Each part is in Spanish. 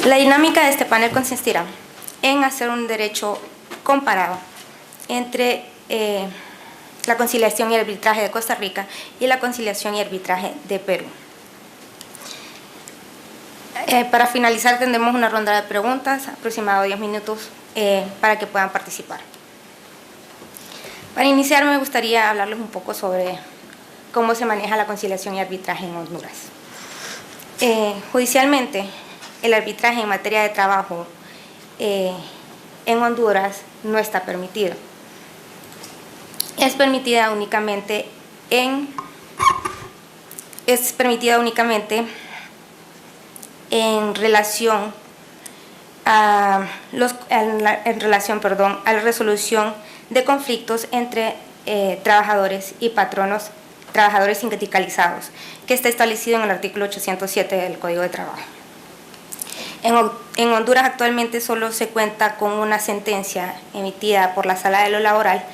La dinámica de este panel consistirá en hacer un derecho comparado entre la conciliación y arbitraje de Costa Rica y la conciliación y arbitraje de Perú. Para finalizar tendremos una ronda de preguntas, aproximado 10 minutos, para que puedan participar. Para iniciar me gustaría hablarles un poco sobre cómo se maneja la conciliación y arbitraje en Honduras. Judicialmente, el arbitraje en materia de trabajo en Honduras no está permitido. Es permitida únicamente en relación a la resolución de conflictos entre trabajadores y patronos, trabajadores sindicalizados, que está establecido en el artículo 807 del Código de Trabajo. En Honduras actualmente solo se cuenta con una sentencia emitida por la Sala de lo Laboral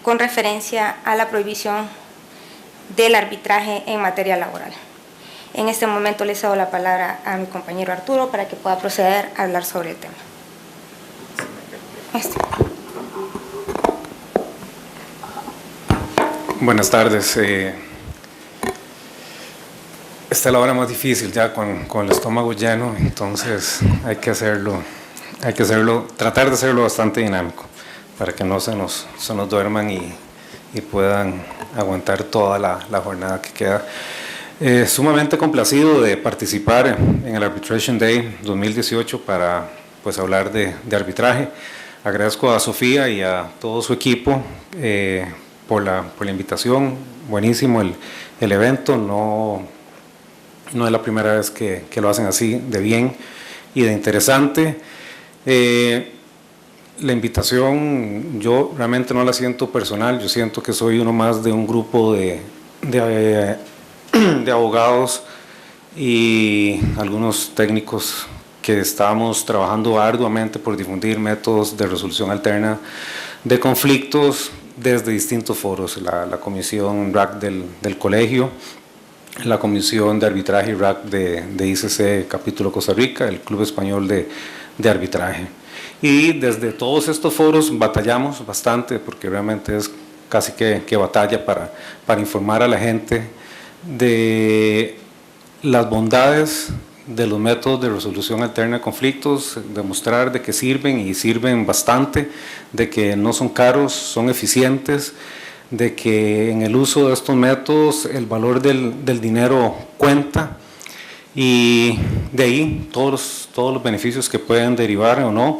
con referencia a la prohibición del arbitraje en materia laboral. En este momento le cedo la palabra a mi compañero Arturo para que pueda proceder a hablar sobre el tema. Buenas tardes. Esta es la hora más difícil ya con el estómago lleno, entonces hay que tratar de hacerlo bastante dinámico para que no se nos duerman y puedan aguantar toda la jornada que queda. Sumamente complacido de participar en el Arbitration Day 2018 para pues hablar de arbitraje. Agradezco a Sofía y a todo su equipo por la invitación. Buenísimo el evento, no es la primera vez que lo hacen así de bien y de interesante. La invitación yo realmente no la siento personal, yo siento que soy uno más de un grupo de abogados y algunos técnicos que estamos trabajando arduamente por difundir métodos de resolución alterna de conflictos desde distintos foros, la Comisión RAC del Colegio, la Comisión de Arbitraje RAC de ICC Capítulo Costa Rica, el Club Español de Arbitraje. Y desde todos estos foros batallamos bastante, porque realmente es casi que batalla para informar a la gente de las bondades de los métodos de resolución alterna de conflictos, demostrar de que sirven y sirven bastante, de que no son caros, son eficientes, de que en el uso de estos métodos el valor del dinero cuenta y de ahí todos los beneficios que pueden derivar o no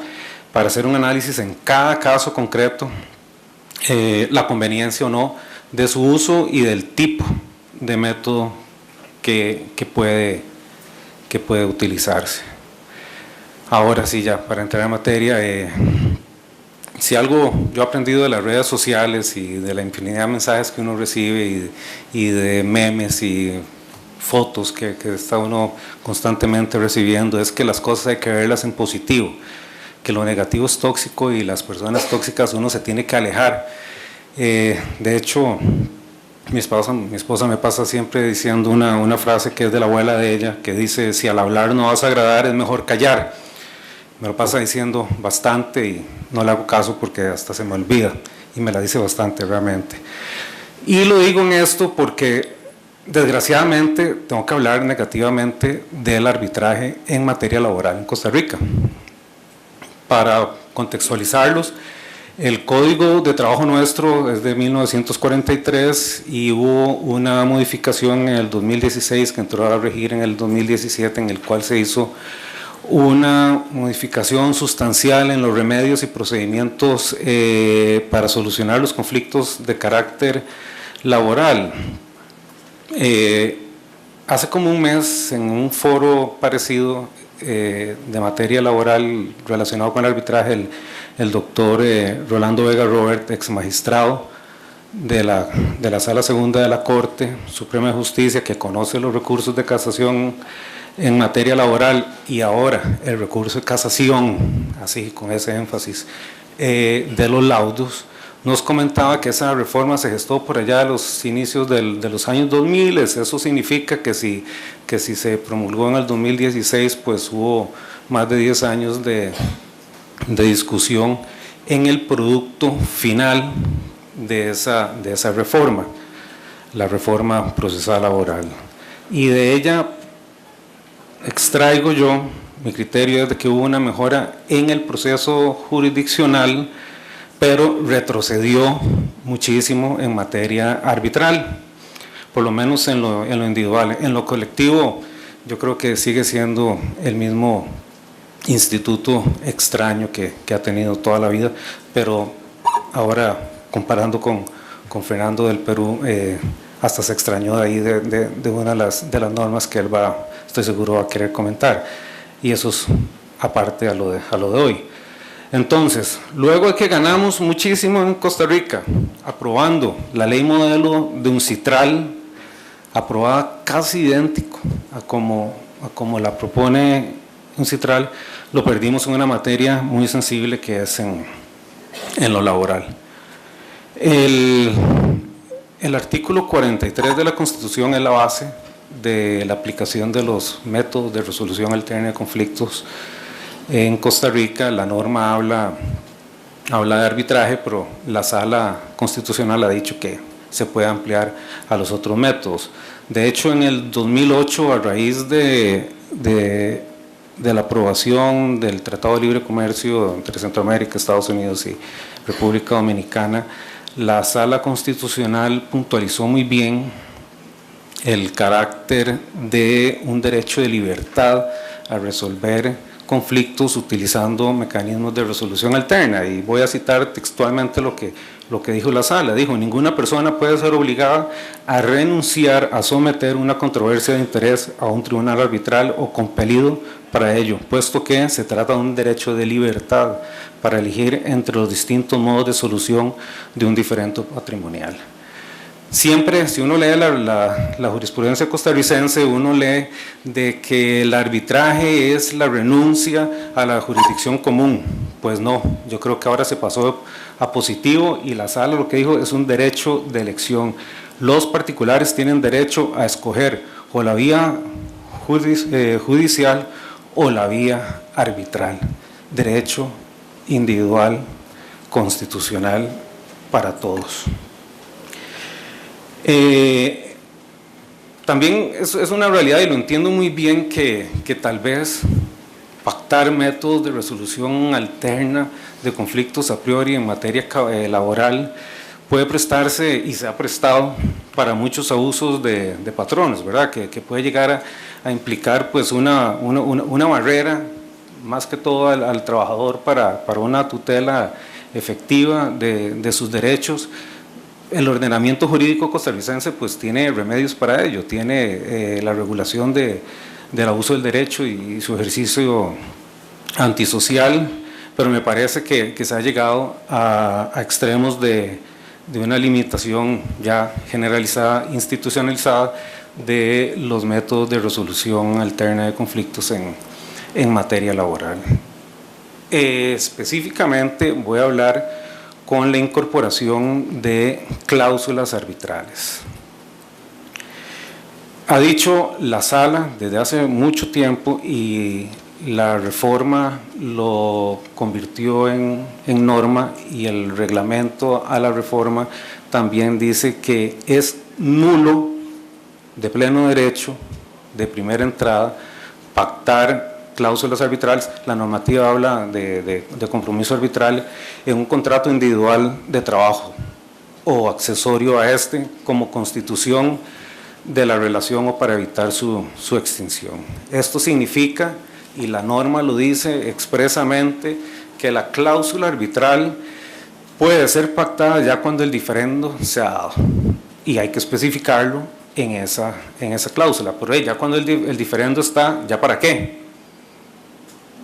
para hacer un análisis en cada caso concreto, la conveniencia o no de su uso y del tipo de método que puede utilizarse. Ahora sí, ya para entrar en materia, si algo yo he aprendido de las redes sociales y de la infinidad de mensajes que uno recibe y de memes y fotos que está uno constantemente recibiendo, es que las cosas hay que verlas en positivo, que lo negativo es tóxico y las personas tóxicas uno se tiene que alejar. De hecho, mi esposa me pasa siempre diciendo una frase que es de la abuela de ella, que dice: si al hablar no vas a agradar, es mejor callar. Me lo pasa diciendo bastante y no le hago caso porque hasta se me olvida, y me la dice bastante realmente. Y lo digo en esto porque desgraciadamente tengo que hablar negativamente del arbitraje en materia laboral en Costa Rica. Para contextualizarlos, el Código de Trabajo nuestro es de 1943 y hubo una modificación en el 2016 que entró a regir en el 2017, en el cual se hizo una modificación sustancial en los remedios y procedimientos para solucionar los conflictos de carácter laboral. Hace como un mes, en un foro parecido de materia laboral relacionado con el arbitraje, el doctor Rolando Vega Robert, ex magistrado de la Sala Segunda de la Corte Suprema de Justicia, que conoce los recursos de casación en materia laboral y ahora el recurso de casación, así con ese énfasis, de los laudos, nos comentaba que esa reforma se gestó por allá a los inicios de los años 2000, eso significa que si se promulgó en el 2016, pues hubo más de 10 años de discusión en el producto final de esa reforma, la reforma procesal laboral. Y de ella extraigo yo, mi criterio es de que hubo una mejora en el proceso jurisdiccional, pero retrocedió muchísimo en materia arbitral, por lo menos en lo individual. En lo colectivo, yo creo que sigue siendo el mismo instituto extraño que ha tenido toda la vida, pero ahora, comparando con Fernando del Perú, hasta se extrañó de ahí de una de las normas que él estoy seguro va a querer comentar, y eso es aparte a lo de hoy. Entonces, luego de que ganamos muchísimo en Costa Rica, aprobando la ley modelo de UNCITRAL, aprobada casi idéntico a como la propone UNCITRAL, lo perdimos en una materia muy sensible que es en lo laboral. El artículo 43 de la Constitución es la base de la aplicación de los métodos de resolución alterna de conflictos en Costa Rica. La norma habla de arbitraje, pero la Sala Constitucional ha dicho que se puede ampliar a los otros métodos. De hecho, en el 2008, a raíz de la aprobación del Tratado de Libre Comercio entre Centroamérica, Estados Unidos y República Dominicana, la Sala Constitucional puntualizó muy bien el carácter de un derecho de libertad a resolver conflictos utilizando mecanismos de resolución alterna. Y voy a citar textualmente lo que dijo la Sala. Dijo: ninguna persona puede ser obligada a renunciar a someter una controversia de interés a un tribunal arbitral o compelido para ello, puesto que se trata de un derecho de libertad para elegir entre los distintos modos de solución de un diferendo patrimonial. Siempre, si uno lee la jurisprudencia costarricense, uno lee de que el arbitraje es la renuncia a la jurisdicción común. Pues no, yo creo que ahora se pasó a positivo, y la Sala lo que dijo es un derecho de elección. Los particulares tienen derecho a escoger o la vía judicial o la vía arbitral. Derecho individual, constitucional para todos. También es una realidad, y lo entiendo muy bien, que tal vez pactar métodos de resolución alterna de conflictos a priori en materia laboral puede prestarse, y se ha prestado, para muchos abusos de patrones, ¿verdad? Que puede llegar a implicar pues una barrera, más que todo al trabajador, para una tutela efectiva de sus derechos. El ordenamiento jurídico costarricense pues tiene remedios para ello, tiene la regulación del abuso del derecho y su ejercicio antisocial, pero me parece que se ha llegado a extremos de una limitación ya generalizada, institucionalizada, de los métodos de resolución alterna de conflictos en materia laboral. Específicamente voy a hablar con la incorporación de cláusulas arbitrales. Ha dicho la Sala desde hace mucho tiempo, y la reforma lo convirtió en norma, y el reglamento a la reforma también dice que es nulo, de pleno derecho, de primera entrada, pactar cláusulas arbitrales. La normativa habla de compromiso arbitral en un contrato individual de trabajo o accesorio a este, como constitución de la relación o para evitar su extinción. Esto significa, y la norma lo dice expresamente, que la cláusula arbitral puede ser pactada ya cuando el diferendo se ha dado, y hay que especificarlo en esa cláusula. Pero ya cuando el diferendo está, ¿ya para qué?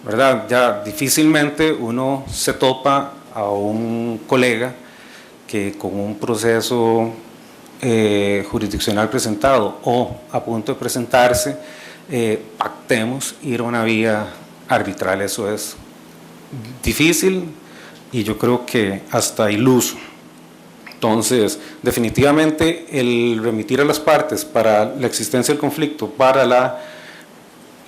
¿Verdad? Ya difícilmente uno se topa a un colega que con un proceso jurisdiccional presentado o a punto de presentarse, pactemos ir a una vía arbitral. Eso es difícil y yo creo que hasta iluso. Entonces, definitivamente el remitir a las partes para la existencia del conflicto, para la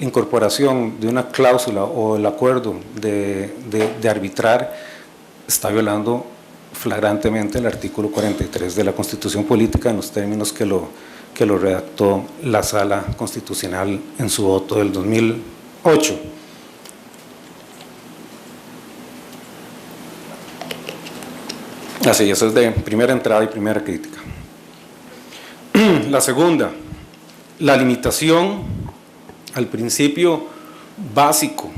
incorporación de una cláusula o el acuerdo de arbitrar, está violando flagrantemente el artículo 43 de la Constitución Política en los términos que lo redactó la Sala Constitucional en su voto del 2008. Así, eso es de primera entrada y primera crítica. La segunda, la limitación al principio básico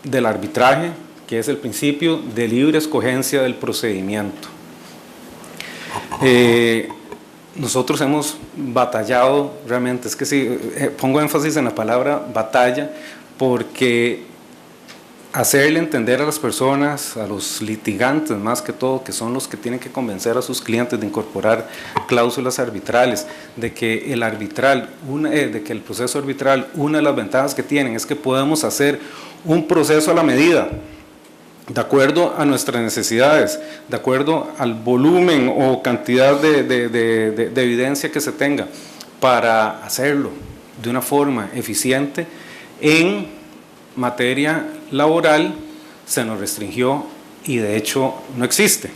del arbitraje, que es el principio de libre escogencia del procedimiento. Nosotros hemos batallado realmente, es que sí, pongo énfasis en la palabra batalla, porque hacerle entender a las personas, a los litigantes más que todo, que son los que tienen que convencer a sus clientes de incorporar cláusulas arbitrales, de que el arbitral, de que el proceso arbitral, una de las ventajas que tienen es que podemos hacer un proceso a la medida, de acuerdo a nuestras necesidades, de acuerdo al volumen o cantidad de evidencia que se tenga, para hacerlo de una forma eficiente. En materia laboral se nos restringió y de hecho no existe,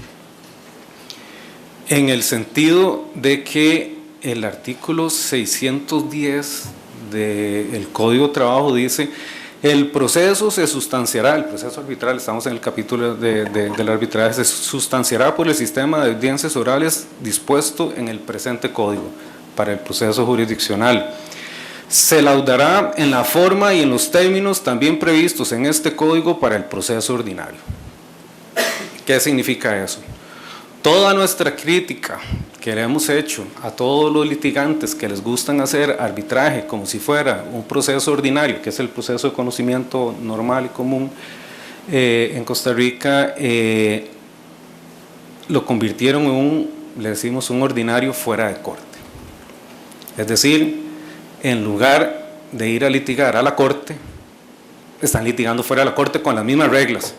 en el sentido de que el artículo 610 del Código de Trabajo dice: el proceso se sustanciará, el proceso arbitral, estamos en el capítulo del arbitraje, se sustanciará por el sistema de audiencias orales dispuesto en el presente código para el proceso jurisdiccional. Se laudará en la forma y en los términos también previstos en este código para el proceso ordinario. ¿Qué significa eso? Toda nuestra crítica que le hemos hecho a todos los litigantes que les gustan hacer arbitraje como si fuera un proceso ordinario, que es el proceso de conocimiento normal y común en Costa Rica, lo convirtieron en le decimos, un ordinario fuera de corte. Es decir, en lugar de ir a litigar a la corte, están litigando fuera de la corte con las mismas reglas.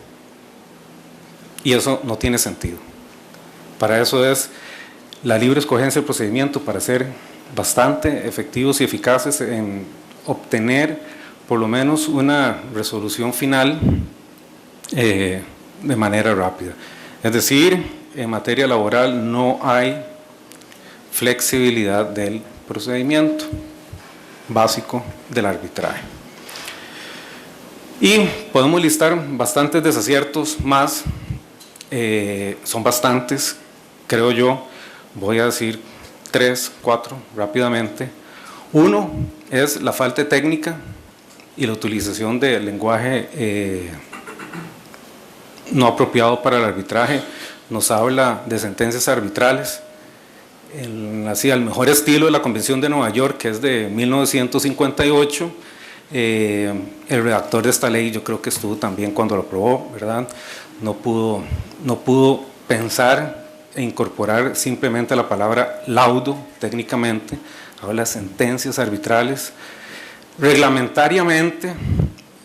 Y eso no tiene sentido. Para eso es la libre escogencia del procedimiento, para ser bastante efectivos y eficaces en obtener por lo menos una resolución final de manera rápida. Es decir, en materia laboral no hay flexibilidad del procedimiento básico del arbitraje. Y podemos listar bastantes desaciertos más, son bastantes, creo yo. Voy a decir 3, 4 rápidamente. Uno es la falta de técnica y la utilización del lenguaje no apropiado para el arbitraje. Nos habla de sentencias arbitrales, así al mejor estilo de la Convención de Nueva York, que es de 1958. El redactor de esta ley, yo creo que estuvo también cuando lo aprobó, ¿verdad? No pudo pensar e incorporar simplemente la palabra laudo técnicamente, habla de sentencias arbitrales. Reglamentariamente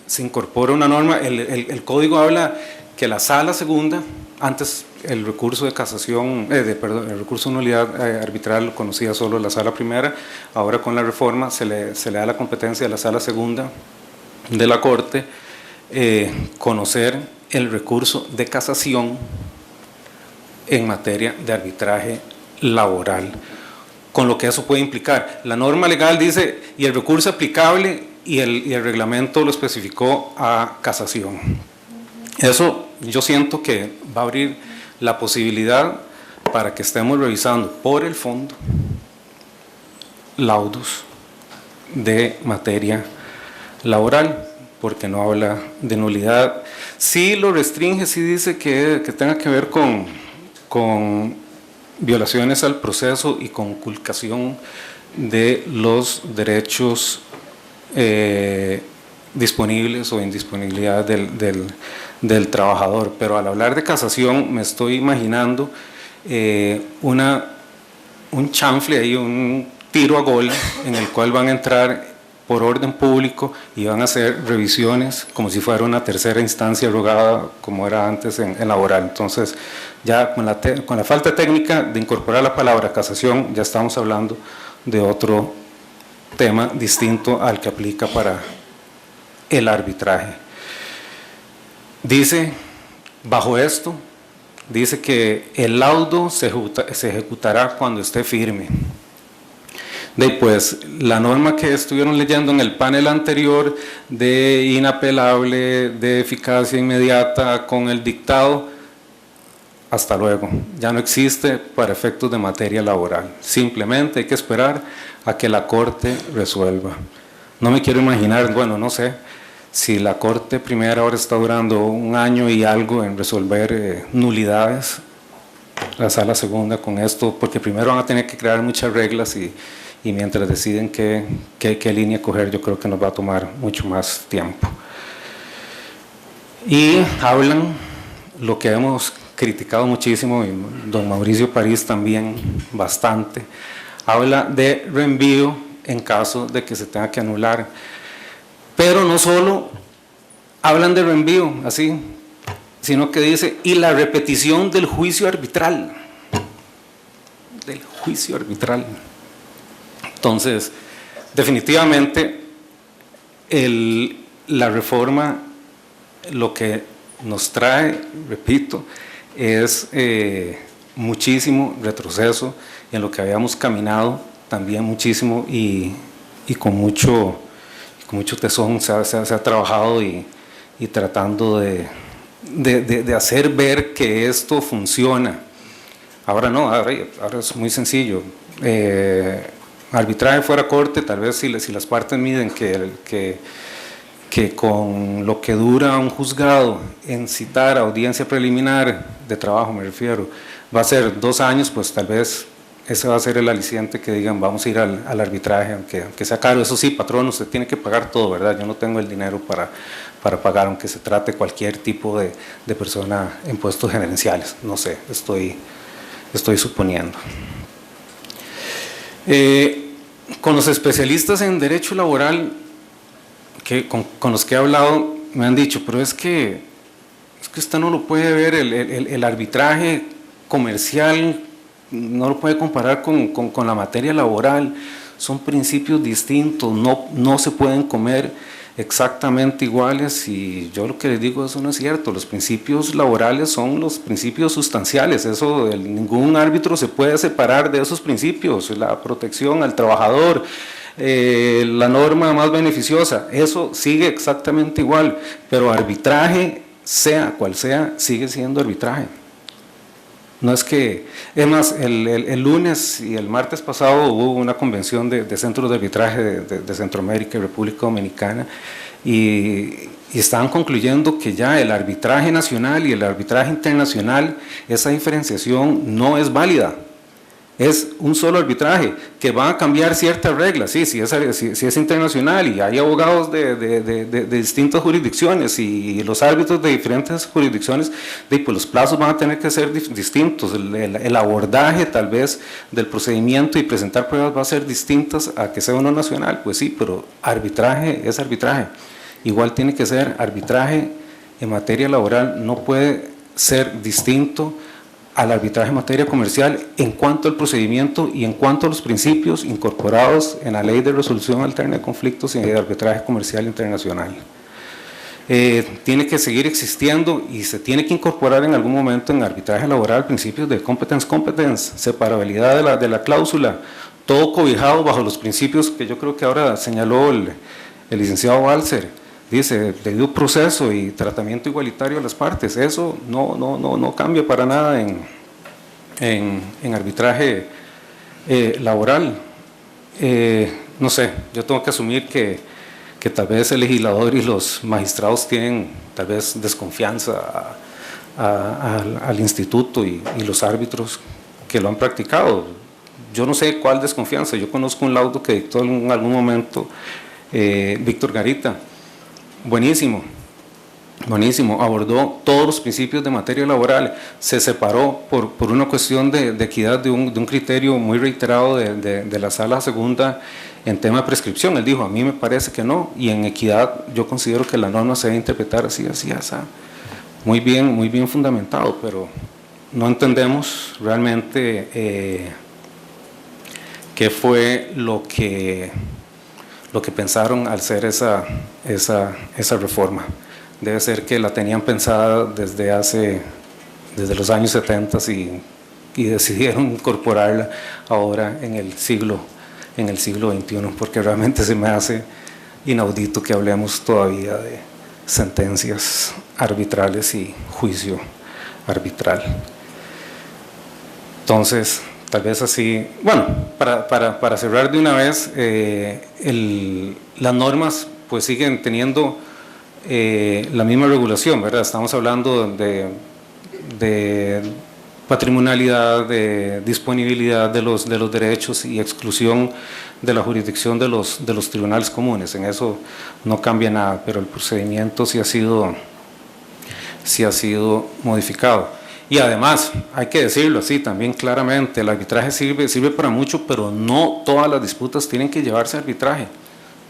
se incorpora una norma, el código habla que la sala segunda, antes el recurso de casación, el recurso de nulidad arbitral lo conocía solo la sala primera, ahora con la reforma se le da la competencia a la sala segunda de la Corte conocer el recurso de casación en materia de arbitraje laboral, con lo que eso puede implicar. La norma legal dice, y el recurso aplicable, y el reglamento lo especificó a casación. Eso yo siento que va a abrir la posibilidad para que estemos revisando por el fondo laudos de materia laboral, porque no habla de nulidad. Sí lo restringe, sí dice que tenga que ver con violaciones al proceso y con conculcación de los derechos disponibles o indisponibilidad del trabajador. Pero al hablar de casación me estoy imaginando un chanfle ahí, un tiro a gol en el cual van a entrar por orden público y van a hacer revisiones como si fuera una tercera instancia rogada como era antes en laboral. Entonces, ya con la falta técnica de incorporar la palabra casación, ya estamos hablando de otro tema distinto al que aplica para el arbitraje. Dice, bajo esto, dice que el laudo se ejecutará cuando esté firme. Pues la norma que estuvieron leyendo en el panel anterior de inapelable, de eficacia inmediata con el dictado, hasta luego, ya no existe para efectos de materia laboral. Simplemente hay que esperar a que la Corte resuelva. No me quiero imaginar, bueno, no sé, si la Corte primera ahora está durando 1 año y algo en resolver nulidades, la Sala Segunda con esto, porque primero van a tener que crear muchas reglas y mientras deciden qué línea coger, yo creo que nos va a tomar mucho más tiempo. Y hablan lo que hemos criticado muchísimo, y don Mauricio París también bastante, habla de reenvío en caso de que se tenga que anular. Pero no solo hablan de reenvío, así, sino que dice, y la repetición del juicio arbitral. Del juicio arbitral. Entonces, definitivamente, la reforma lo que nos trae, repito, es muchísimo retroceso en lo que habíamos caminado, también muchísimo y con mucho tesón se ha trabajado y tratando de hacer ver que esto funciona. Ahora no, ahora es muy sencillo. Arbitraje fuera corte, tal vez si las partes miden que con lo que dura un juzgado en citar a audiencia preliminar de trabajo, me refiero, va a ser 2 años, pues tal vez ese va a ser el aliciente que digan vamos a ir al arbitraje, aunque sea caro. Eso sí, patrón, usted tiene que pagar todo, ¿verdad? Yo no tengo el dinero para pagar, aunque se trate cualquier tipo de persona en puestos gerenciales. No sé, estoy suponiendo. Con los especialistas en derecho laboral con los que he hablado, me han dicho, pero es que usted no lo puede ver, el arbitraje comercial no lo puede comparar con la materia laboral, son principios distintos, no se pueden comer exactamente iguales, y yo lo que les digo, eso no es cierto. Los principios laborales son los principios sustanciales, eso ningún árbitro se puede separar de esos principios, la protección al trabajador, la norma más beneficiosa, eso sigue exactamente igual, pero arbitraje, sea cual sea, sigue siendo arbitraje. No es que, es más, el lunes y el martes pasado hubo una convención de centros de arbitraje de Centroamérica y República Dominicana, y estaban concluyendo que ya el arbitraje nacional y el arbitraje internacional, esa diferenciación no es válida. Es un solo arbitraje, que va a cambiar ciertas reglas, sí, si es internacional y hay abogados de distintas jurisdicciones y los árbitros de diferentes jurisdicciones, pues los plazos van a tener que ser distintos, el abordaje tal vez del procedimiento y presentar pruebas va a ser distintas a que sea uno nacional, pues sí, pero arbitraje es arbitraje. Igual tiene que ser arbitraje en materia laboral, no puede ser distinto al arbitraje en materia comercial en cuanto al procedimiento y en cuanto a los principios incorporados en la Ley de Resolución Alterna de Conflictos y de Arbitraje Comercial Internacional. Tiene que seguir existiendo y se tiene que incorporar en algún momento en arbitraje laboral principios de competence, separabilidad de la cláusula, todo cobijado bajo los principios que yo creo que ahora señaló el licenciado Balser. Dice, debido proceso y tratamiento igualitario a las partes, eso no cambia para nada en arbitraje laboral. No sé, yo tengo que asumir que tal vez el legislador y los magistrados tienen tal vez desconfianza al instituto y los árbitros que lo han practicado. Yo no sé cuál desconfianza, yo conozco un laudo que dictó en algún momento Víctor Garita. Buenísimo, abordó todos los principios de materia laboral, se separó por una cuestión de equidad de un criterio muy reiterado de la Sala Segunda En tema de prescripción, él dijo, a mí me parece que no, y en equidad yo considero que la norma se debe interpretar así, así, así. Muy bien fundamentado, pero no entendemos realmente qué fue lo que pensaron al hacer esa reforma. Debe ser que la tenían pensada desde los años 70 y decidieron incorporarla ahora en el siglo XXI, porque realmente se me hace inaudito que hablemos todavía de sentencias arbitrales y juicio arbitral. Entonces, tal vez así, bueno, para cerrar de una vez, las normas pues siguen teniendo la misma regulación, ¿verdad? Estamos hablando de patrimonialidad, de disponibilidad de los derechos y exclusión de la jurisdicción de los tribunales comunes. En eso no cambia nada, pero el procedimiento sí ha sido modificado. Y además, hay que decirlo así también claramente, el arbitraje sirve para mucho, pero no todas las disputas tienen que llevarse a arbitraje,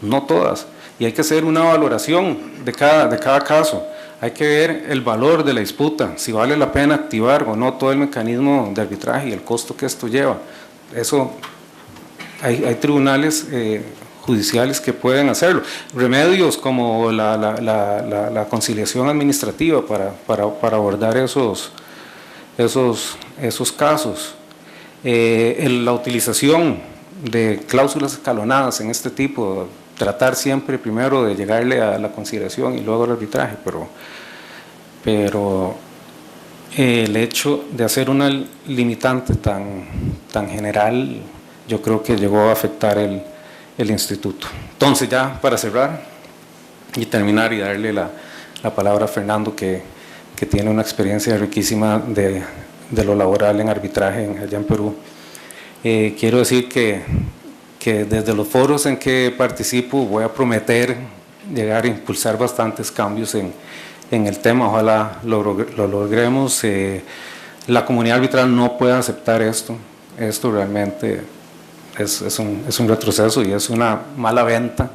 no todas. Y hay que hacer una valoración de cada caso. Hay que ver el valor de la disputa, si vale la pena activar o no todo el mecanismo de arbitraje y el costo que esto lleva. Eso, hay tribunales judiciales que pueden hacerlo. Remedios como la conciliación administrativa para abordar esos casos. La utilización de cláusulas escalonadas en este tipo, tratar siempre primero de llegarle a la conciliación y luego al arbitraje, pero el hecho de hacer una limitante tan general, yo creo que llegó a afectar el instituto. Entonces, ya para cerrar y terminar y darle la palabra a Fernando, que tiene una experiencia riquísima de lo laboral en arbitraje allá en Perú, quiero decir que desde los foros en que participo voy a prometer llegar a impulsar bastantes cambios en el tema. Ojalá lo logremos. La comunidad arbitral no puede aceptar esto realmente es un retroceso y es una mala venta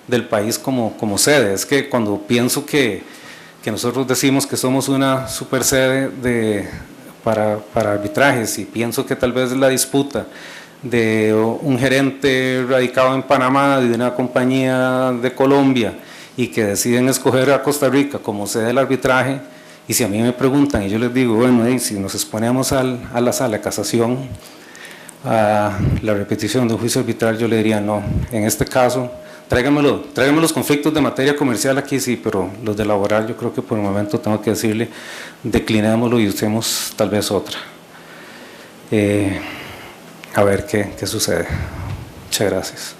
del país como sede. Es que cuando pienso que nosotros decimos que somos una super sede para arbitrajes, y pienso que tal vez la disputa de un gerente radicado en Panamá de una compañía de Colombia y que deciden escoger a Costa Rica como sede del arbitraje, y si a mí me preguntan y yo les digo, bueno, si nos exponemos a la sala de casación, a la repetición de un juicio arbitral, yo le diría no. En este caso, tráigame los conflictos de materia comercial aquí, sí, pero los de laboral yo creo que por el momento tengo que decirle, declinémoslo y usemos tal vez otra. A ver qué sucede. Muchas gracias.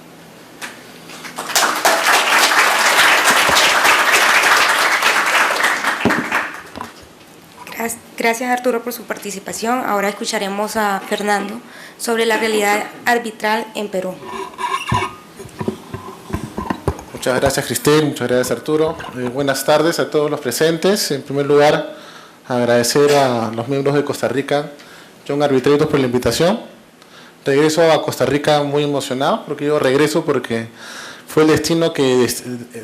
Gracias, Arturo, por su participación. Ahora escucharemos a Fernando sobre la realidad arbitral en Perú. Muchas gracias, Cristel. Muchas gracias, Arturo. Buenas tardes a todos los presentes. En primer lugar, agradecer a los miembros de Costa Rica, Young Arbitrators, por la invitación. Regreso a Costa Rica muy emocionado, porque yo regreso porque fue el destino que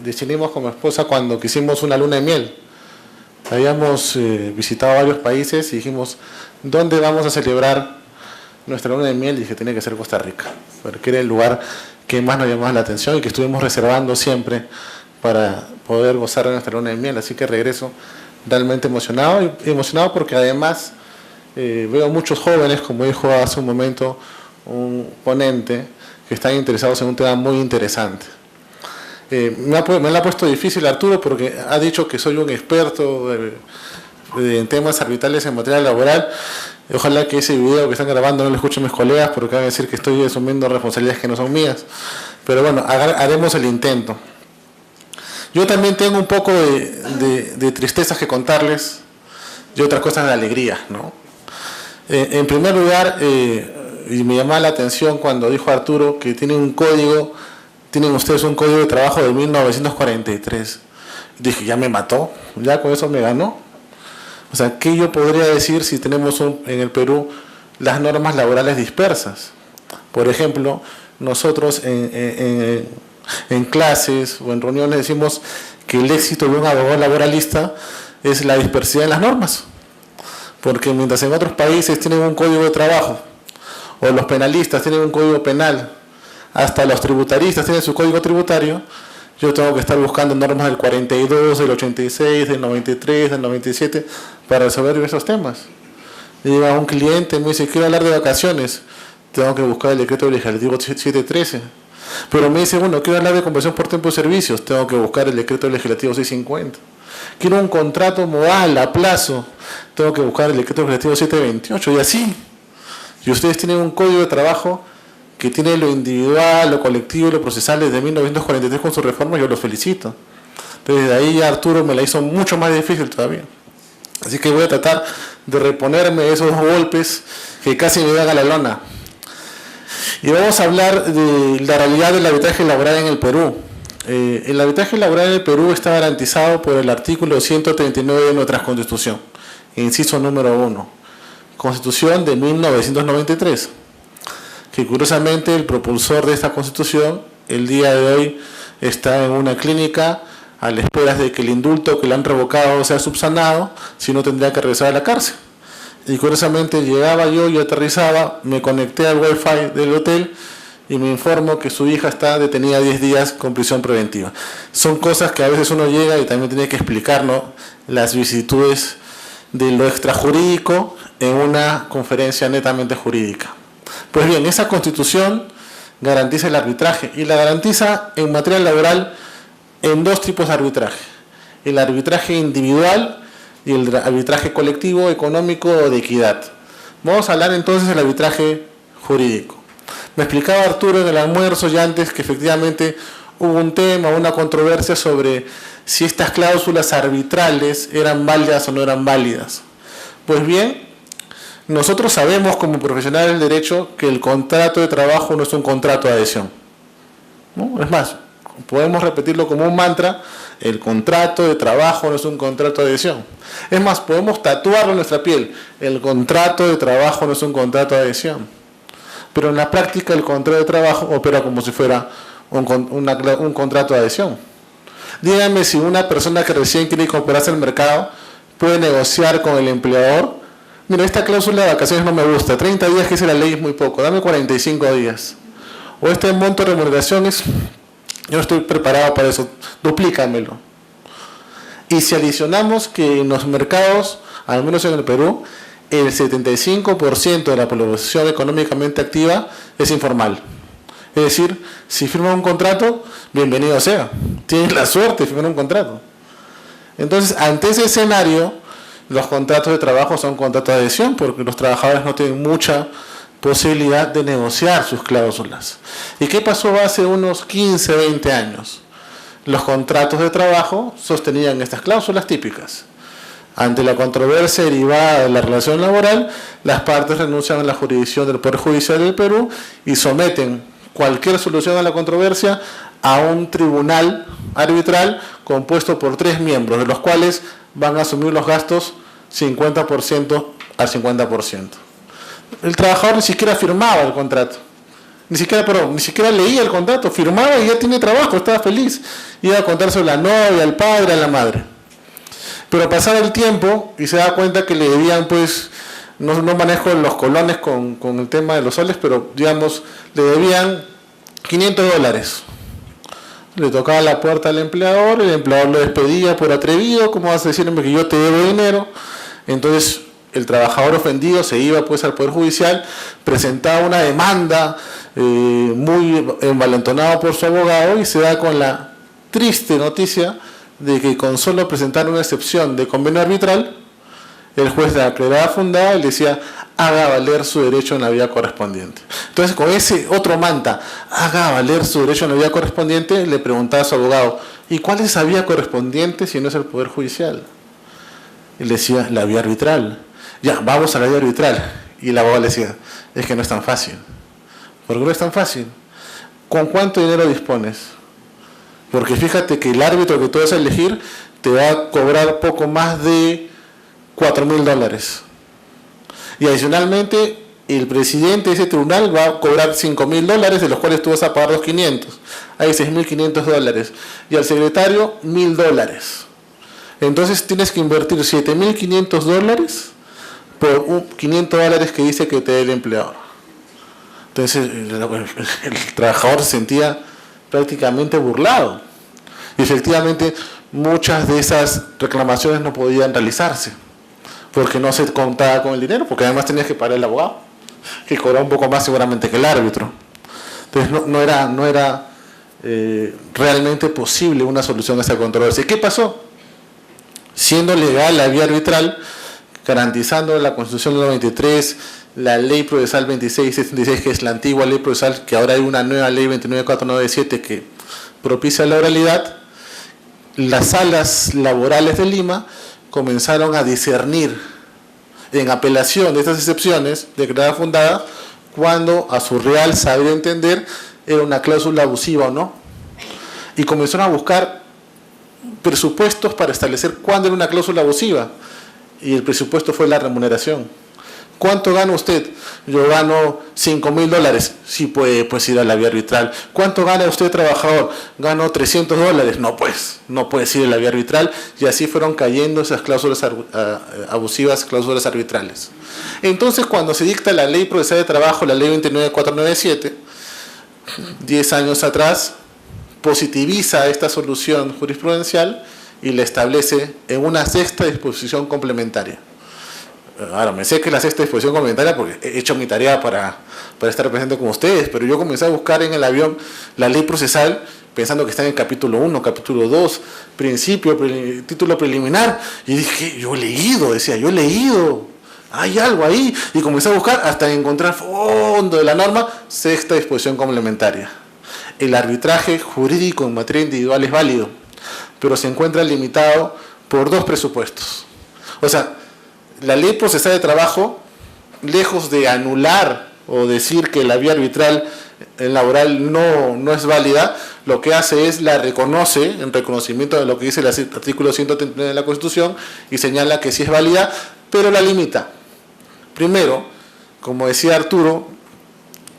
decidimos con mi esposa cuando quisimos una luna de miel. Habíamos visitado varios países y dijimos, ¿dónde vamos a celebrar nuestra luna de miel? Y dije, tiene que ser Costa Rica, porque era el lugar que más nos llamaba la atención y que estuvimos reservando siempre para poder gozar de nuestra luna de miel. Así que regreso realmente emocionado, y emocionado porque además veo muchos jóvenes, como dijo hace un momento un ponente, que están interesados en un tema muy interesante. Me la ha puesto difícil Arturo, porque ha dicho que soy un experto en temas arbitrales en materia laboral. Ojalá que ese video que están grabando no lo escuchen mis colegas, porque van a decir que estoy asumiendo responsabilidades que no son mías. Pero bueno, haremos el intento. Yo también tengo un poco de tristezas que contarles y otras cosas de alegría, ¿no? En primer lugar, y me llamaba la atención cuando dijo Arturo que tienen ustedes un código de trabajo de 1943. Dije, ya me mató, ya con eso me ganó. O sea, ¿qué yo podría decir si tenemos en el Perú las normas laborales dispersas? Por ejemplo, nosotros en clases o en reuniones decimos que el éxito de un abogado laboralista es la dispersidad en las normas. Porque mientras en otros países tienen un código de trabajo, o los penalistas tienen un código penal, hasta los tributaristas tienen su código tributario, yo tengo que estar buscando normas del 42, del 86, del 93, del 97 para resolver esos temas. Llega un cliente y me dice, quiero hablar de vacaciones, tengo que buscar el decreto legislativo 713. Pero me dice, bueno, quiero hablar de conversión por tiempo de servicios, tengo que buscar el decreto legislativo 650. Quiero un contrato modal a plazo, tengo que buscar el decreto legislativo 728 y así. Y ustedes tienen un código de trabajo que tiene lo individual, lo colectivo y lo procesal desde 1943 con su reforma, yo los felicito. Entonces de ahí ya Arturo me la hizo mucho más difícil todavía. Así que voy a tratar de reponerme esos golpes que casi me dan a la lona. Y vamos a hablar de la realidad del arbitraje laboral en el Perú. El arbitraje laboral en el Perú está garantizado por el artículo 139 de nuestra Constitución, inciso número 1, Constitución de 1993, que curiosamente el propulsor de esta Constitución el día de hoy está en una clínica a la espera de que el indulto que le han revocado sea subsanado, si no tendría que regresar a la cárcel. Y curiosamente llegaba yo y aterrizaba, me conecté al wifi del hotel y me informo que su hija está detenida 10 días con prisión preventiva. Son cosas que a veces uno llega y también tiene que explicarnos las vicisitudes de lo extrajurídico en una conferencia netamente jurídica. Pues bien, esa Constitución garantiza el arbitraje y la garantiza en materia laboral en dos tipos de arbitraje: el arbitraje individual y el arbitraje colectivo, económico o de equidad. Vamos a hablar entonces del arbitraje jurídico. Me explicaba Arturo en el almuerzo ya antes que efectivamente hubo un tema, una controversia sobre si estas cláusulas arbitrales eran válidas o no eran válidas. Pues bien, nosotros sabemos como profesionales del derecho que el contrato de trabajo no es un contrato de adhesión, ¿no? Es más, podemos repetirlo como un mantra: el contrato de trabajo no es un contrato de adhesión. Es más, podemos tatuarlo en nuestra piel: el contrato de trabajo no es un contrato de adhesión. Pero en la práctica el contrato de trabajo opera como si fuera un contrato de adhesión. Díganme si una persona que recién quiere incorporarse al mercado puede negociar con el empleador: mira, esta cláusula de vacaciones no me gusta, 30 días que dice la ley es muy poco, dame 45 días. O este monto de remuneraciones, yo no estoy preparado para eso, duplícamelo. Y si adicionamos que en los mercados, al menos en el Perú, el 75% de la población económicamente activa es informal. Es decir, si firma un contrato, bienvenido sea. Tienes la suerte de firmar un contrato. Entonces, ante ese escenario, los contratos de trabajo son contratos de adhesión porque los trabajadores no tienen mucha posibilidad de negociar sus cláusulas. ¿Y qué pasó hace unos 15, 20 años? Los contratos de trabajo sostenían estas cláusulas típicas. Ante la controversia derivada de la relación laboral, las partes renuncian a la jurisdicción del Poder Judicial del Perú y someten cualquier solución a la controversia a un tribunal arbitral compuesto por 3 miembros, de los cuales van a asumir los gastos 50% al 50%. El trabajador ni siquiera firmaba el contrato, ni siquiera leía el contrato, firmaba y ya tiene trabajo, estaba feliz, iba a contárselo a la novia, al padre, a la madre. Pero pasaba el tiempo y se da cuenta que le debían, pues, no manejo los colones con el tema de los soles, pero digamos, le debían $500. Le tocaba la puerta al empleador, el empleador lo despedía por atrevido: ¿cómo vas a decirme que yo te debo dinero? Entonces el trabajador ofendido se iba pues al Poder Judicial, presentaba una demanda muy envalentonado por su abogado y se da con la triste noticia de que con solo presentar una excepción de convenio arbitral, el juez la declaraba fundada y le decía: haga valer su derecho en la vía correspondiente. Entonces, con ese otro manta, haga valer su derecho en la vía correspondiente, le preguntaba a su abogado: ¿y cuál es esa vía correspondiente si no es el Poder Judicial? Y le decía: la vía arbitral. Ya, vamos a la vía arbitral. Y el abogado le decía: es que no es tan fácil. ¿Por qué no es tan fácil? ¿Con cuánto dinero dispones? Porque fíjate que el árbitro que tú vas a elegir te va a cobrar poco más de $4,000. Y adicionalmente el presidente de ese tribunal va a cobrar $5.000, de los cuales tú vas a pagar los 500. Hay $6.500. Y al secretario, $1.000. Entonces tienes que invertir $7.500 por $500 que dice que te dé el empleador. Entonces el trabajador se sentía prácticamente burlado. Y efectivamente muchas de esas reclamaciones no podían realizarse, porque no se contaba con el dinero, porque además tenías que pagar el abogado, que cobraba un poco más seguramente que el árbitro. Entonces no era realmente posible una solución a esa controversia. ¿Qué pasó? Siendo legal la vía arbitral, garantizando la Constitución del 93, la Ley Procesal 2666, que es la antigua Ley Procesal, que ahora hay una nueva Ley 29497 que propicia la oralidad, las salas laborales de Lima comenzaron a discernir en apelación de estas excepciones declaradas fundadas cuando a su real saber entender era una cláusula abusiva o no. Y comenzaron a buscar presupuestos para establecer cuándo era una cláusula abusiva. Y el presupuesto fue la remuneración. ¿Cuánto gana usted? Yo gano $5.000. Sí puede pues ir a la vía arbitral. ¿Cuánto gana usted, trabajador? Gano $300. No, pues, no puedes ir a la vía arbitral. Y así fueron cayendo esas cláusulas abusivas, cláusulas arbitrales. Entonces, cuando se dicta la Ley Procesal de Trabajo, la Ley 29497, 10 años atrás, positiviza esta solución jurisprudencial y la establece en una sexta disposición complementaria. Ahora, me sé que la sexta disposición complementaria porque he hecho mi tarea para estar presente con ustedes, pero yo comencé a buscar en el avión la ley procesal pensando que está en el capítulo 1, capítulo 2, principio, título preliminar, y dije, yo he leído, hay algo ahí, y comencé a buscar hasta encontrar fondo de la norma, sexta disposición complementaria. El arbitraje jurídico en materia individual es válido, pero se encuentra limitado por dos presupuestos. O sea, la Ley Procesal de Trabajo, lejos de anular o decir que la vía arbitral laboral no es válida, lo que hace es la reconoce en reconocimiento de lo que dice el artículo 139 de la Constitución y señala que sí es válida, pero la limita. Primero, como decía Arturo,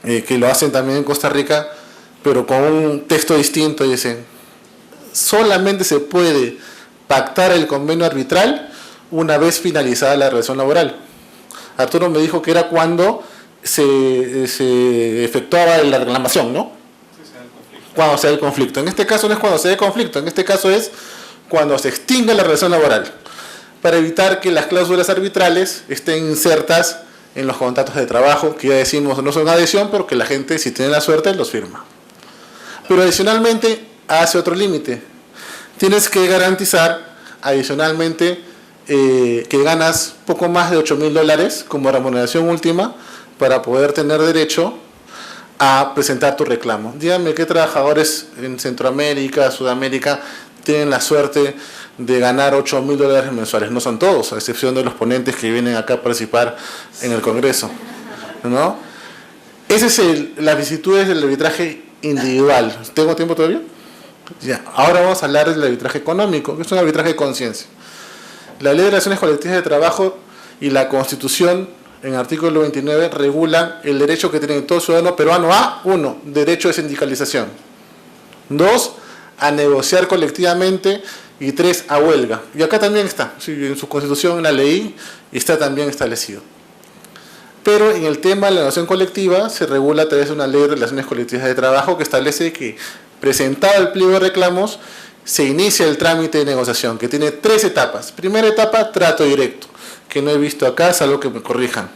que lo hacen también en Costa Rica, pero con un texto distinto, dicen, solamente se puede pactar el convenio arbitral una vez finalizada la relación laboral. Arturo me dijo que era cuando se efectuaba la reclamación, ¿no? Cuando se da el conflicto. En este caso no es cuando se da el conflicto, en este caso es cuando se extingue la relación laboral, para evitar que las cláusulas arbitrales estén insertas en los contratos de trabajo, que ya decimos no son adhesión, pero que la gente, si tiene la suerte, los firma. Pero adicionalmente hace otro límite. Tienes que garantizar adicionalmente que ganas poco más de $8.000 como remuneración última para poder tener derecho a presentar tu reclamo. Díganme qué trabajadores en Centroamérica, Sudamérica tienen la suerte de ganar $8.000 mensuales. No son todos, a excepción de los ponentes que vienen acá a participar en el Congreso, ¿no? Esas es las vicisitudes del arbitraje individual. ¿Tengo tiempo todavía? Ya. Ahora vamos a hablar del arbitraje económico, que es un arbitraje de conciencia. La Ley de Relaciones Colectivas de Trabajo y la Constitución, en el artículo 29, regulan el derecho que tiene todo ciudadano peruano a, 1, derecho de sindicalización, 2, a negociar colectivamente, y 3, a huelga. Y acá también está, sí, en su Constitución, en la ley, está también establecido. Pero en el tema de la negociación colectiva se regula a través de una Ley de Relaciones Colectivas de Trabajo que establece que, presentado el pliego de reclamos, se inicia el trámite de negociación, que tiene 3 etapas. Primera etapa, trato directo, que no he visto acá, salvo que me corrijan,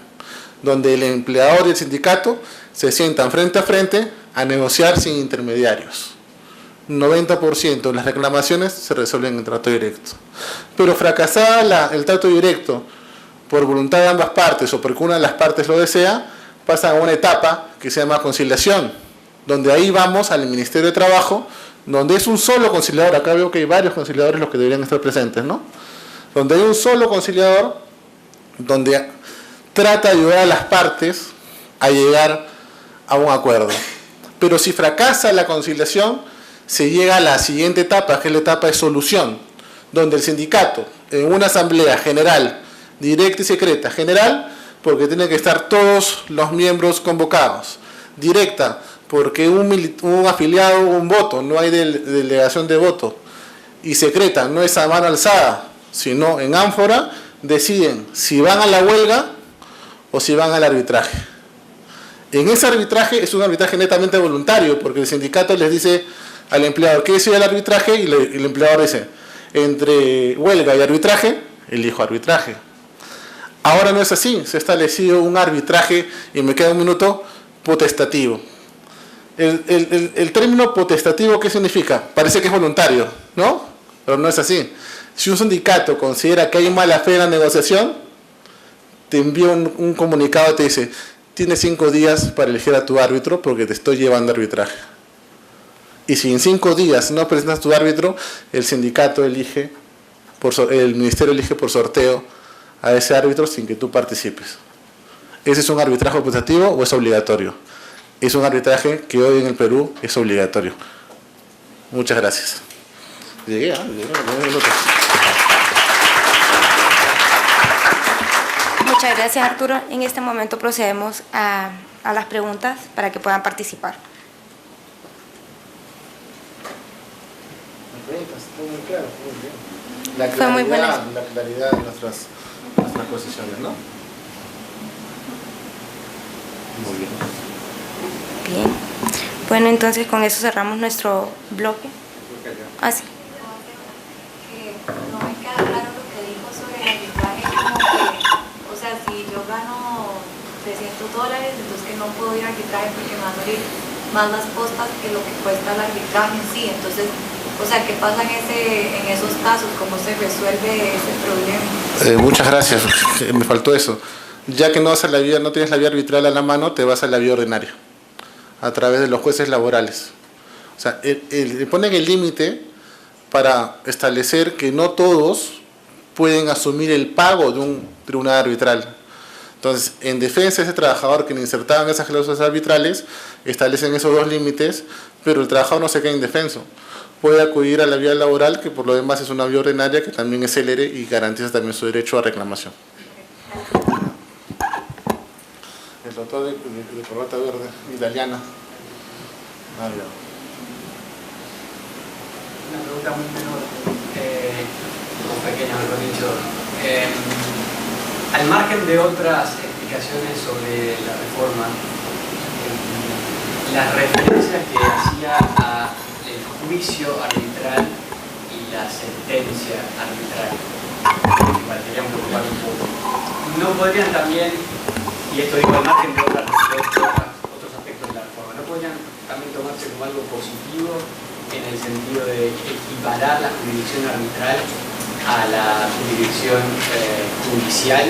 donde el empleador y el sindicato se sientan frente a frente a negociar sin intermediarios. 90% de las reclamaciones se resuelven en trato directo. Pero fracasada el trato directo, por voluntad de ambas partes o porque una de las partes lo desea, pasa a una etapa que se llama conciliación, donde ahí vamos al Ministerio de Trabajo, donde es un solo conciliador. Acá veo que hay varios conciliadores los que deberían estar presentes, ¿no? Donde hay un solo conciliador, donde trata de ayudar a las partes a llegar a un acuerdo. Pero si fracasa la conciliación, se llega a la siguiente etapa, que es la etapa de solución, donde el sindicato, en una asamblea general, directa y secreta, general, porque tienen que estar todos los miembros convocados. Directa, porque un afiliado hubo un voto, no hay delegación de voto. Y secreta, no es a mano alzada, sino en ánfora, deciden si van a la huelga o si van al arbitraje. En ese arbitraje es un arbitraje netamente voluntario, porque el sindicato les dice al empleador que decide el arbitraje y el empleador dice, entre huelga y arbitraje, elijo arbitraje. Ahora no es así, se ha establecido un arbitraje, y me queda un minuto, potestativo. El término potestativo, ¿qué significa? Parece que es voluntario, ¿no? Pero no es así. Si un sindicato considera que hay mala fe en la negociación, te envía un comunicado y te dice, tienes 5 días para elegir a tu árbitro porque te estoy llevando a arbitraje. Y si en 5 días no presentas tu árbitro, el sindicato elige, el ministerio elige por sorteo a ese árbitro sin que tú participes. ¿Ese es un arbitraje optativo o es obligatorio? Es un arbitraje que hoy en el Perú es obligatorio. Muchas gracias. Llegué, Muchas gracias, Arturo. En este momento procedemos a las preguntas para que puedan participar. Fue muy buena. La claridad de nuestras posiciones, ¿no? Muy bien. Bien. Bueno, entonces con eso cerramos nuestro bloque. Así. No me queda claro lo que dijo sobre el arbitraje, como que, o sea, si yo gano $300, entonces que no puedo ir a arbitraje porque me van a salir más las costas que lo que cuesta el arbitraje en sí. Entonces, o sea, ¿qué pasa en esos casos? ¿Cómo se resuelve ese problema? Muchas gracias, me faltó eso. Ya que no tienes la vía arbitral a la mano, te vas a la vía ordinaria, a través de los jueces laborales. O sea, le ponen el límite para establecer que no todos pueden asumir el pago de un tribunal arbitral. Entonces, en defensa de ese trabajador que le insertaban esas cláusulas arbitrales, establecen esos 2 límites, pero el trabajador no se queda indefenso. Puede acudir a la vía laboral, que por lo demás es una vía ordinaria que también es célere y garantiza también su derecho a reclamación. El doctor de corbata verde, italiana. Una pregunta muy menor, muy pequeña, mejor dicho. Al margen de otras explicaciones sobre la reforma, las referencias que hacía al juicio arbitral y la sentencia arbitral, que parecerían preocupar un poco, ¿no podrían también, y esto digo al margen de otros aspectos de la reforma, no podrían también tomarse como algo positivo en el sentido de equiparar la jurisdicción arbitral a la jurisdicción judicial,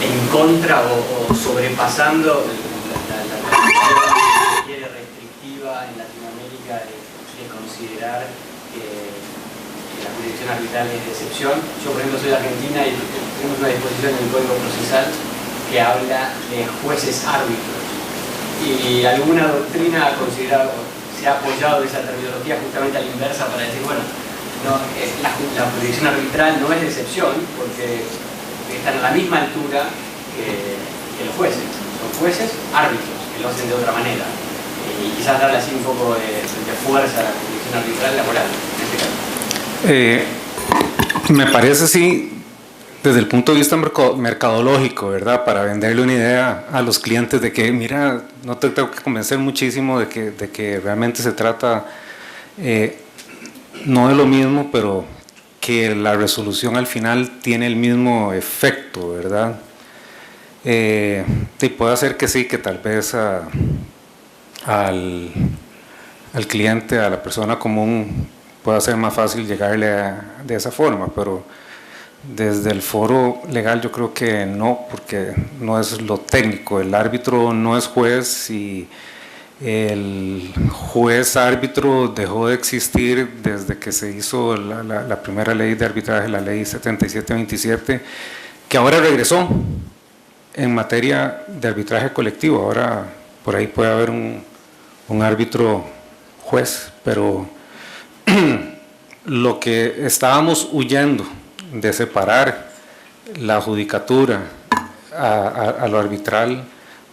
en contra o sobrepasando la tradición que quiere restrictiva en Latinoamérica de considerar que la jurisdicción arbitral es de excepción? Yo, por ejemplo, soy de Argentina y tenemos una disposición en el Código Procesal que habla de jueces árbitros, y alguna doctrina ha considerado, se ha apoyado esa terminología justamente a la inversa para decir, bueno, no, la jurisdicción arbitral no es de excepción porque están a la misma altura que los jueces. Son jueces árbitros, que lo hacen de otra manera. Y quizás darle así un poco de fuerza a la jurisdicción arbitral laboral, en este caso. Me parece, sí, desde el punto de vista mercadológico, ¿verdad? Para venderle una idea a los clientes de que, mira, no te tengo que convencer muchísimo de que realmente se trata no de lo mismo, pero que la resolución al final tiene el mismo efecto, ¿verdad? Y puede ser que sí, que tal vez al cliente, a la persona común, pueda ser más fácil llegarle de esa forma, pero desde el foro legal yo creo que no, porque no es lo técnico. El árbitro no es juez y el juez árbitro dejó de existir desde que se hizo la primera ley de arbitraje, la ley 7727, que ahora regresó en materia de arbitraje colectivo. Ahora por ahí puede haber un árbitro juez, pero lo que estábamos huyendo de separar la judicatura a lo arbitral,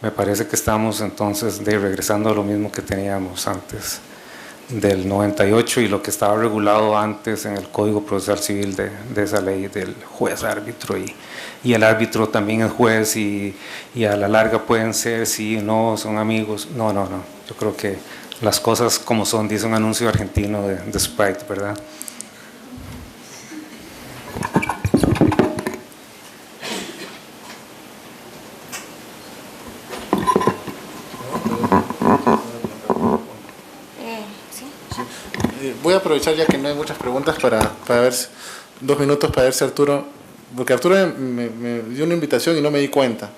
me parece que estamos entonces regresando a lo mismo que teníamos antes del 98 y lo que estaba regulado antes en el Código Procesal Civil de esa ley del juez árbitro, y el árbitro también es juez, y a la larga pueden ser, sí, no, son amigos. No, yo creo que las cosas como son, dice un anuncio argentino de Sprite, ¿verdad? Voy a aprovechar, ya que no hay muchas preguntas, para ver, 2 minutos para ver si Arturo, porque Arturo me dio una invitación y no me di cuenta,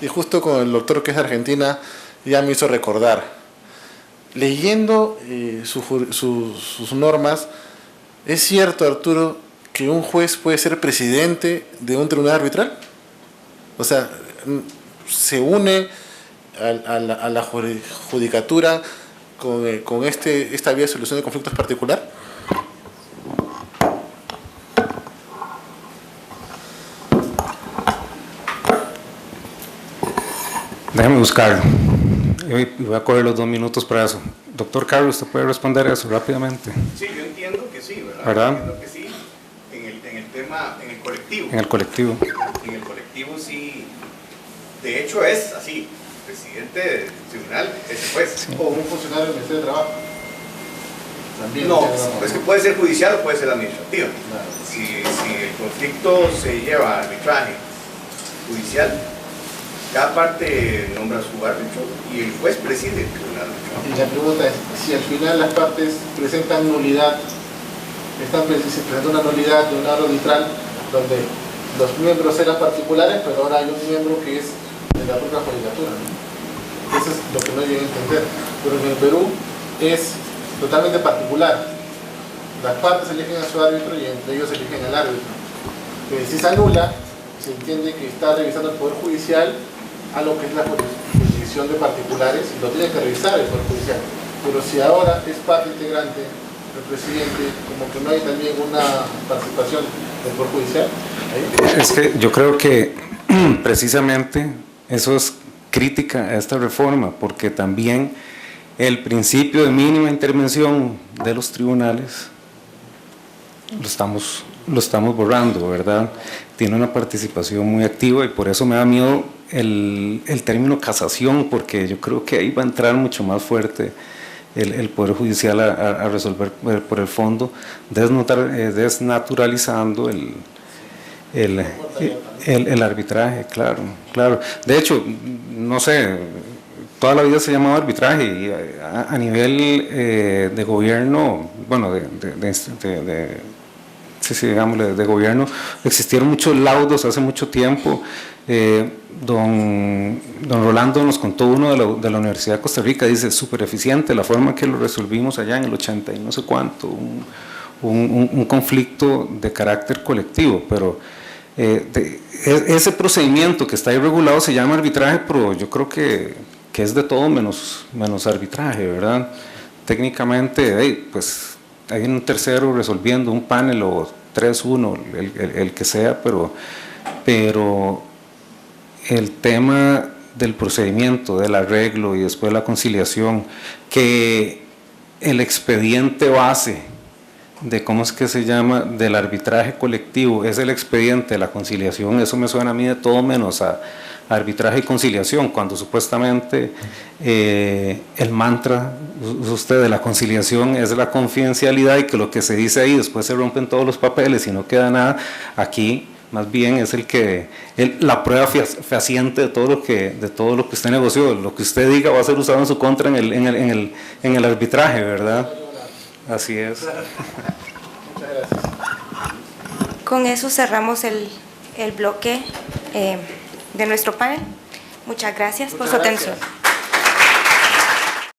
y justo con el doctor que es de Argentina ya me hizo recordar, leyendo sus normas. ¿Es cierto, Arturo, que un juez puede ser presidente de un tribunal arbitral? O sea, se une a la judicatura con esta vía de solución de conflictos particular. Déjame buscar. Voy a coger los 2 minutos para eso. Doctor Carlos, ¿usted puede responder eso rápidamente? Sí, yo entiendo que sí, ¿verdad? ¿Verdad? Yo entiendo que sí, en el tema, en el colectivo. En el colectivo. En el colectivo sí, de hecho es así, presidente del tribunal es juez. O un funcionario del Ministerio de Trabajo. También No, es que puede ser judicial o puede ser administrativo. Claro. Si el conflicto se lleva a arbitraje judicial, cada parte nombra su árbitro y el juez preside el tribunal arbitral. Y la pregunta es, si al final las partes presentan nulidad, se presenta una nulidad de un arbitral donde los miembros eran particulares, pero ahora hay un miembro que es de la propia judicatura, ¿no? Eso es lo que no llegué a entender. Pero en el Perú es totalmente particular. Las partes eligen a su árbitro y entre ellos eligen al árbitro. Si se anula, se entiende que está revisando el Poder Judicial a lo que es la jurisdicción de particulares, y lo tiene que revisar el Poder Judicial. Pero si ahora es parte integrante del presidente, como que no hay también una participación del Poder Judicial ahí. Es que yo creo que precisamente eso es crítica a esta reforma, porque también el principio de mínima intervención de los tribunales lo estamos borrando, ¿verdad? Tiene una participación muy activa, y por eso me da miedo el término casación, porque yo creo que ahí va a entrar mucho más fuerte el Poder Judicial a resolver por el fondo, desnaturalizando el arbitraje, claro. De hecho, no sé, toda la vida se llamaba arbitraje, y a nivel de gobierno, bueno, de gobierno, existieron muchos laudos hace mucho tiempo. Don Rolando nos contó uno de la Universidad de Costa Rica, dice, súper eficiente la forma que lo resolvimos allá en el 80 y no sé cuánto, un conflicto de carácter colectivo, pero ese procedimiento que está ahí regulado se llama arbitraje, pero yo creo que es de todo menos arbitraje, ¿verdad? Técnicamente, pues hay un tercero resolviendo, un panel o 3-1, el que sea, pero el tema del procedimiento, del arreglo y después la conciliación, que el expediente base de cómo es que se llama, del arbitraje colectivo, es el expediente de la conciliación, eso me suena a mí de todo menos a arbitraje y conciliación, cuando supuestamente el mantra usted de la conciliación es la confidencialidad, y que lo que se dice ahí después se rompen todos los papeles y no queda nada. Aquí más bien es la prueba fehaciente de todo lo que usted negoció. Lo que usted diga va a ser usado en su contra en el arbitraje, ¿verdad? Así es. Muchas gracias. Con eso cerramos el bloque de nuestro panel. Muchas gracias por su atención.